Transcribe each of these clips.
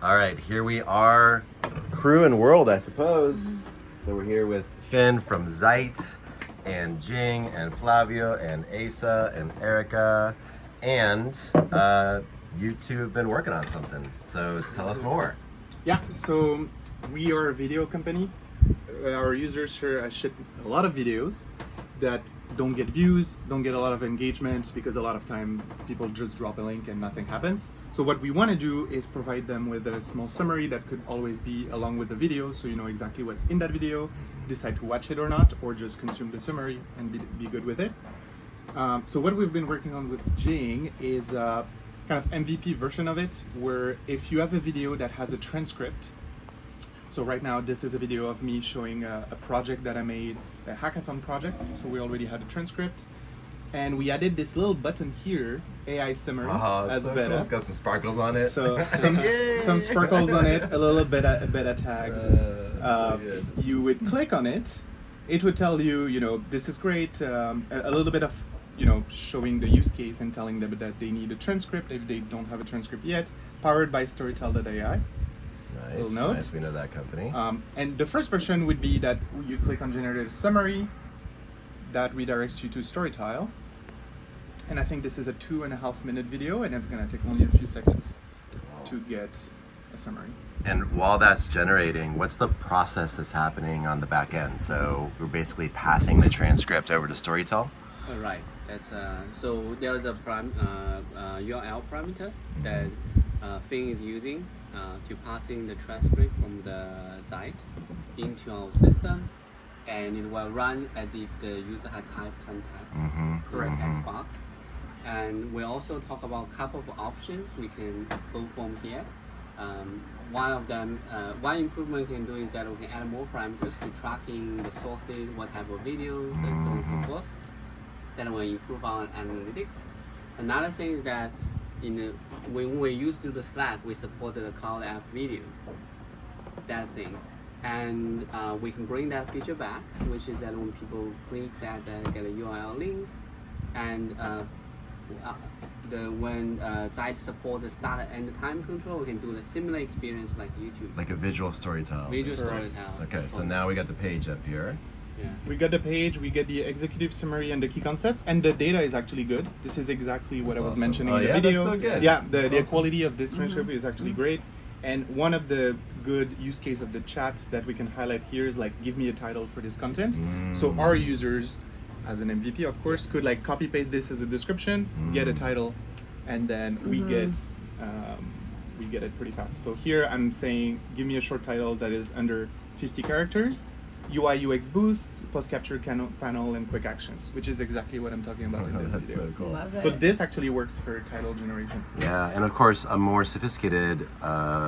All right, here we are, crew and world, I suppose. So we're here with Finn from Zight, and Jing, and Flavio, and Asa, and Erica, and you two have been working on something. So tell us more. Yeah, so we are a video company. Our users share a lot of videos that don't get views, don't get a lot of engagement, because a lot of time people just drop a link and nothing happens. So what we want to do is provide them with a small summary that could always be along with the video, so you know exactly what's in that video, decide to watch it or not, or just consume the summary and be good with it. So what we've been working on with Jing is a kind of MVP version of it, where if you have a video that has a transcript, so right now this is a video of me showing a project that I made, a hackathon project, so we already had a transcript. And we added this little button here, AI summary, as so beta. Cool. It's got some sparkles on it. So some sparkles on it, a little beta tag. So you would click on it, it would tell you, you know, this is great, a little bit of, you know, showing the use case and telling them that they need a transcript if they don't have a transcript yet, powered by Storytell.ai. Nice, note. nice, we know that company. And the first version would be that you click on generate a summary, that redirects you to Storytell. And I think this is a 2.5 minute video, and it's gonna take only a few seconds to get a summary. And while that's generating, what's the process that's happening on the back end? So we're basically passing the transcript over to Storytell? Right. That's so there's a URL parameter that Finn is using to passing the transcript from the Zight into our system, and it will run as if the user had typed some text, correct text box. And we also talk about a couple of options we can go from here. One of them, one improvement we can do is that we can add more parameters to tracking the sources, what type of videos, and so on and so forth. Then we improve our analytics. Another thing is that when we used to do the Slack, we supported the cloud app video, that thing. And we can bring that feature back, which is that when people click that, they get a URL link. And when Zight supports the start and end time control, we can do the similar experience like YouTube. Like a visual Storytell. Visual Storytell. Okay, so now we got the page up here. Yeah. We got the page, we get the executive summary and the key concepts, and the data is actually good. This is exactly what I was mentioning in the video. That's so good. Yeah, the quality of this transcript is actually great. And one of the good use case of the chat that we can highlight here is like, give me a title for this content. So our users, as an MVP of course, could like copy paste this as a description, get a title, and then we get it pretty fast. So here I'm saying, give me a short title that is under 50 characters. UI UX boost, post capture panel, and quick actions, which is exactly what I'm talking about in the video. So cool. Love it. So this actually works for title generation. Yeah, and of course, a more sophisticated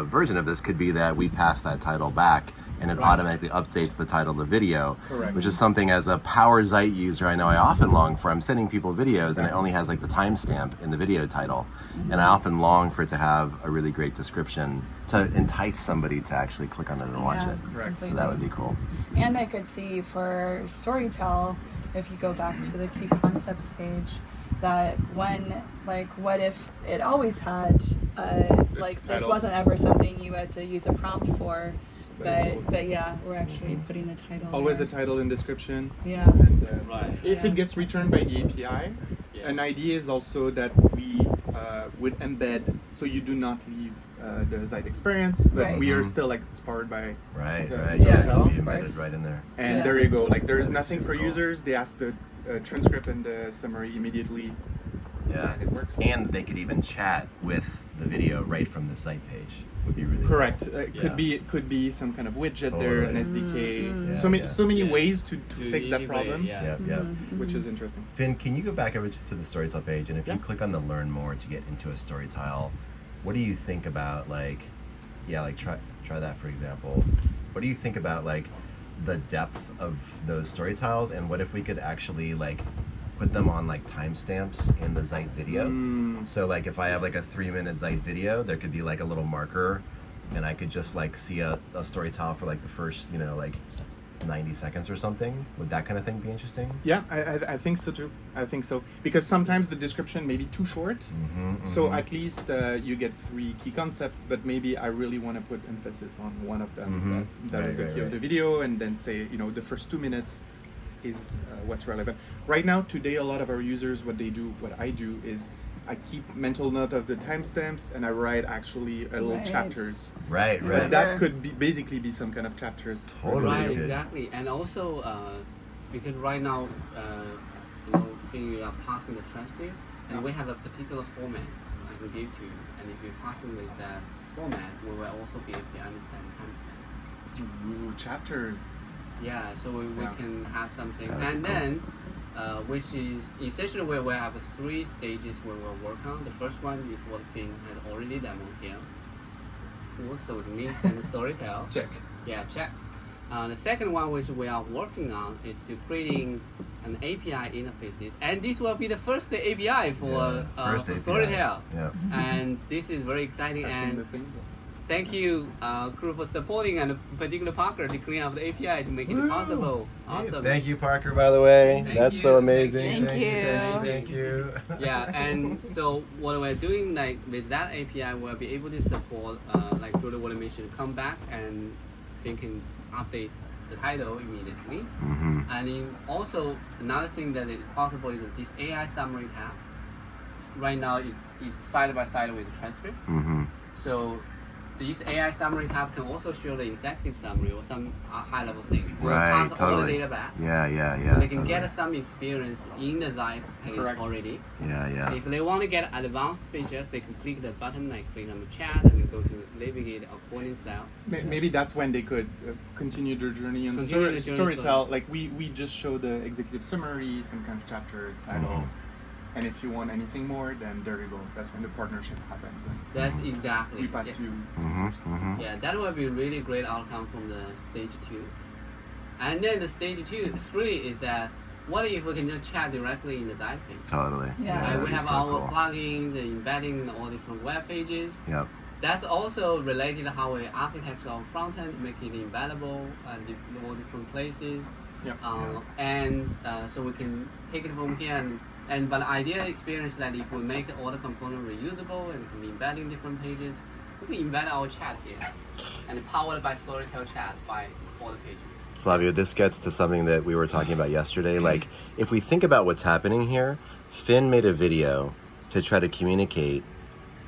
version of this could be that we pass that title back and it automatically updates the title of the video. Correct. Which is something as a power Zight user I know I often long for. I'm sending people videos and it only has like the timestamp in the video title. And I often long for it to have a really great description to entice somebody to actually click on it and watch it. Correct. So that would be cool. And I could see for Storytell, if you go back to the key concepts page, that when, like, what if it always had, like, this title. wasn't ever something you had to use a prompt for, But but yeah, we're actually putting the title Always there. a title and description. Yeah. And, Right. if Yeah. it gets returned by the API, Yeah. an idea is also that we would embed, so you do not leave the Zight experience, but Right. we are still like powered by Right, the right. Yeah, Storytell. You of embedded course. right in there. And Yeah. there you go. Like there's That is nothing super for cool. users. They ask the transcript and the summary immediately. Yeah, It works. and they could even chat with the video right from the site page. Would be really Correct. Cool. It Yeah. could be some kind of widget there, an Totally. SDK. Mm-hmm. So many Yeah. ways to fix that integrate, problem, Yeah, yeah. which is interesting. Finn, can you go back over to the Storytell page, and if Yeah. you click on the Learn More to get into a Storytell, what do you think about like try that for example. What do you think about like the depth of those Storytells, and what if we could actually like put them on like timestamps in the Zight video? So like if I have like a 3-minute Zight video, there could be like a little marker, and I could just like see a Storytell for like the first, you know, like 90 seconds or something? Would that kind of thing be interesting? Yeah, I think so too. I think so because sometimes the description may be too short. So at least you get 3 key concepts, but maybe I really want to put emphasis on one of them. That is the key of the video, and then say, you know, the first 2 minutes is what's relevant. Right now, today, a lot of our users, what I do is I keep mental note of the timestamps, and I write actually little chapters. Right. But that could be basically be some kind of chapters. Totally. Right, good. exactly. And also, because right now, you know, when you are passing the transcript, and we have a particular format I can give to you, and if you're passing with that format, we will also be able to understand timestamp. Ooh, chapters. Yeah, so we can have something, That'd be and cool. then, which is essentially where we have 3 stages where we'll work on. The first one is what Finn had already demoed here. Cool. So it means and Storytell. Check. Yeah, check. The second one which we are working on is to creating an API interfaces, and this will be the first API for first API. Storytell. Yeah. And this is very exciting. And thank you, crew, for supporting, and particular Parker to clean up the API to make it possible. Awesome. Thank you, Parker, by the way. Thank That's you. so amazing. Thank you. Thank you. Yeah, and so what we're doing, like with that API, we'll be able to support, like Jordan what I mentioned, come back and they can update the title immediately. And then also another thing that is possible is that this AI summary tab. Right now is side by side with the transcript. So this AI summary tab can also show the executive summary or some high-level things. We'll Right, pass all the totally. data back. Yeah. So they can totally. get some experience in the Zight page already. Yeah. If they want to get advanced features, they can click the button, like click on the chat, and then go to navigate according style. Maybe that's when they could continue their journey on Continue the journey Storytell. Like we just show the executive summary, some kind of chapters, title. And if you want anything more, then there you go. That's when the partnership happens. And That's exactly. we pass you. Yeah, that will be a really great outcome from the stage 2. And then the stage 3 is that what if we can just chat directly in the Zight page? Totally. Yeah. Right? that'd We be have so our cool. plugins, the embedding in all different web pages. Yep. That's also related to how we architect our front end, make it embeddable and all different places. Yep. So we can take it from here but the ideal experience is that if we make all the components reusable and it can be embedded in different pages, we can embed our chat here and powered by Storytell chat by all the pages. Flavio, this gets to something that we were talking about yesterday. Like, if we think about what's happening here, Finn made a video to try to communicate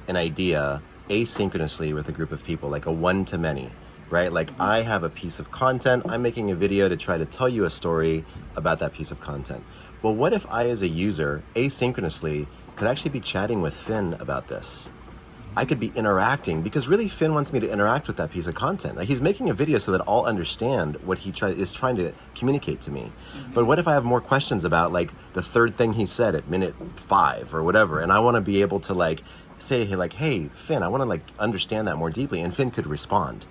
an idea asynchronously with a group of people, like a one-to-many, right? Like, I have a piece of content, I'm making a video to try to tell you a story about that piece of content. Well, what if I, as a user, asynchronously, could actually be chatting with Finn about this? I could be interacting, because really Finn wants me to interact with that piece of content. Like, he's making a video so that I'll understand what he is trying to communicate to me. But what if I have more questions about, like, the third thing he said at minute 5 or whatever, and I want to be able to, like, say, like, hey, Finn, I want to, like, understand that more deeply, and Finn could respond.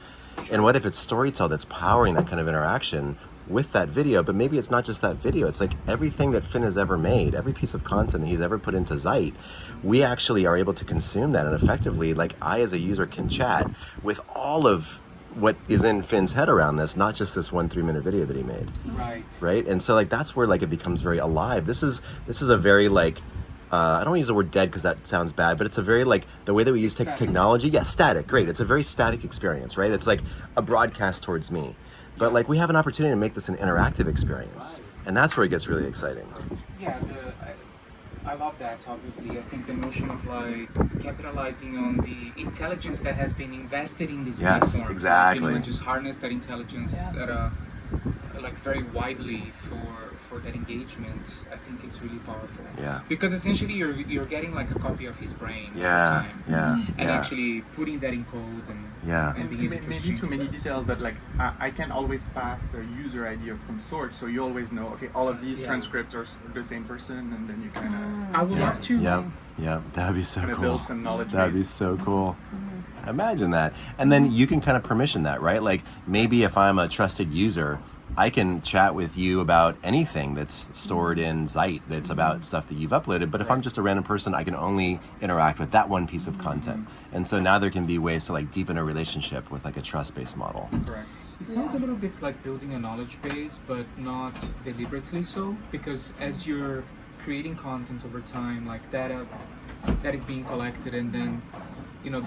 And what if it's Storytell that's powering that kind of interaction with that video? But maybe it's not just that video, it's like everything that Finn has ever made, every piece of content that he's ever put into Zight, we actually are able to consume that, and effectively, like, I as a user can chat with all of what is in Finn's head around this, not just this 1 3-minute video that he made. Right? And so, like, that's where, like, it becomes very alive. This is a very, like, I don't use the word dead because that sounds bad, but it's a very, like, the way that we use technology. Yeah, static, great. It's a very static experience, right? It's like a broadcast towards me. But, like, we have an opportunity to make this an interactive experience. And that's where it gets really exciting. Yeah, I love that, obviously. I think the notion of, like, capitalizing on the intelligence that has been invested in these platforms. Yes, exactly. And just harness that intelligence at like, very widely for that engagement. I think it's really powerful. Yeah. Because essentially you're getting, like, a copy of his brain all Yeah, the time. And yeah. actually putting that in code and being able to Maybe exchange too many that. details, but like I can always pass the user ID of some sort, so you always know, okay, all of these transcripts are the same person, and then you kind of I would love to. Yeah, that would be so cool. build some knowledge That'd be base. so cool. Imagine that. And then you can kind of permission that, right? Like, maybe if I'm a trusted user, I can chat with you about anything that's stored in Zight that's about stuff that you've uploaded. But if I'm just a random person, I can only interact with that one piece of content. And so now there can be ways to, like, deepen a relationship with, like, a trust-based model. Correct. It sounds Yeah. a little bit like building a knowledge base, but not deliberately so, because as you're creating content over time, like data that is being collected, and then you know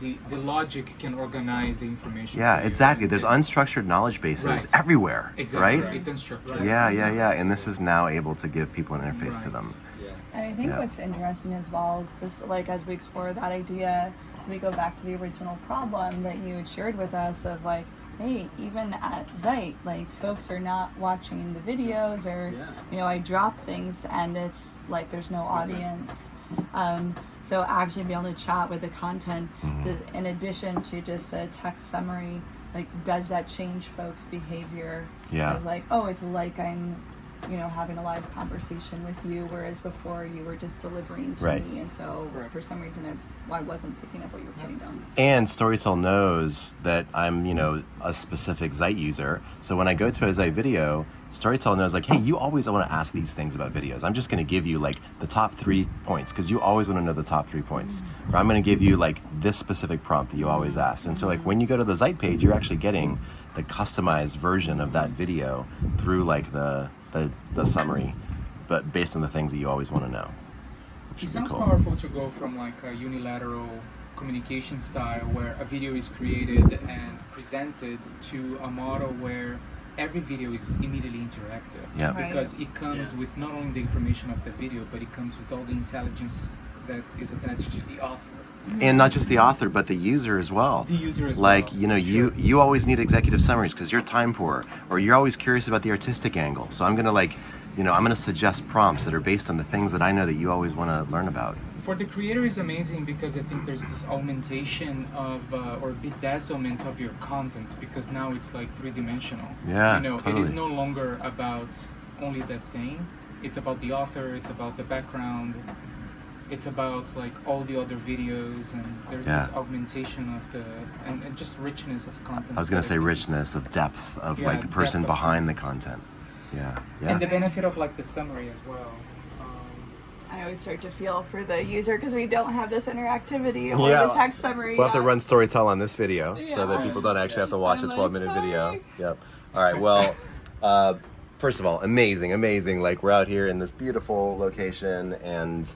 the logic can organize the information. Yeah, for you. exactly. And There's then- unstructured knowledge bases Right. everywhere, exactly right? It's unstructured. Yeah, yeah, yeah. And this is now able to give people an interface to Right. them. Yeah. And I think Yeah. what's interesting as well is just like as we explore that idea, so we go back to the original problem that you had shared with us of like, hey, even at Zight, like folks are not watching the videos or, Yeah. you know, I drop things and it's like there's no audience. So actually be able to chat with the content in addition to just a text summary, like does that change folks' behavior? Yeah. Of like, oh, it's like I'm, you know, having a live conversation with you, whereas before you were just delivering to Right. me, and so Correct. for some reason I wasn't picking up what you were putting down. And Storytell knows that I'm, you know, a specific Zight user. So when I go to a Zight video, Storytell knows like, hey, you always want to ask these things about videos. I'm just going to give you like the top 3 points because you always want to know the top 3 points. Or I'm going to give you like this specific prompt that you always ask. And so like when you go to the Zight page, you're actually getting the customized version of that video through like the summary, but based on the things that you always want to know. Which It is sounds cool. powerful to go from like a unilateral communication style where a video is created and presented to a model where every video is immediately interactive. Yeah. Right. Because it comes Yeah. with not only the information of the video, but it comes with all the intelligence that is attached to the author. And not just the author, but the user as well. The user as Like, well. you know, Sure. you always need executive summaries because you're time poor, or you're always curious about the artistic angle. So I'm gonna like, you know, I'm gonna suggest prompts that are based on the things that I know that you always want to learn about. For the creator is amazing because I think there's this augmentation of or bedazzlement of your content because now it's like 3-dimensional. Yeah, you know, it totally. is no longer about only that thing. It's about the author. It's about the background. It's about like all the other videos, and there's this Yeah. augmentation of the and just richness of content. I was gonna that say think is- richness of depth of Yeah, like the person depth of behind the content. content. Yeah, yeah. And the benefit of like the summary as well. I always start to feel for the user because we don't have this interactivity or Yeah. the text summary. We'll have to yet. run Storytell on this video so that Yeah. people don't actually have to watch a I'm like, 12-minute video. sorry. Yep. All right. Well, first of all, amazing. Like we're out here in this beautiful location and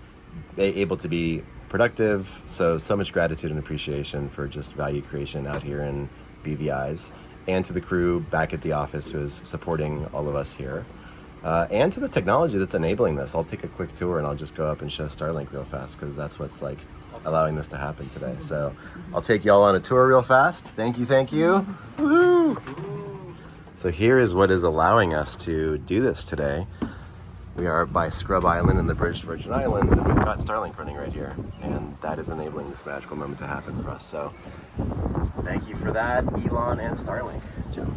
able to be productive. So much gratitude and appreciation for just value creation out here in BVIs, and to the crew back at the office who is supporting all of us here. And to the technology that's enabling this. I'll take a quick tour and I'll just go up and show Starlink real fast because that's what's like allowing this to happen today. So I'll take y'all on a tour real fast. Thank you, thank you. Woo! So here is what is allowing us to do this today. We are by Scrub Island in the British Virgin Islands, and we've got Starlink running right here. And that is enabling this magical moment to happen for us. So thank you for that, Elon and Starlink. Joe.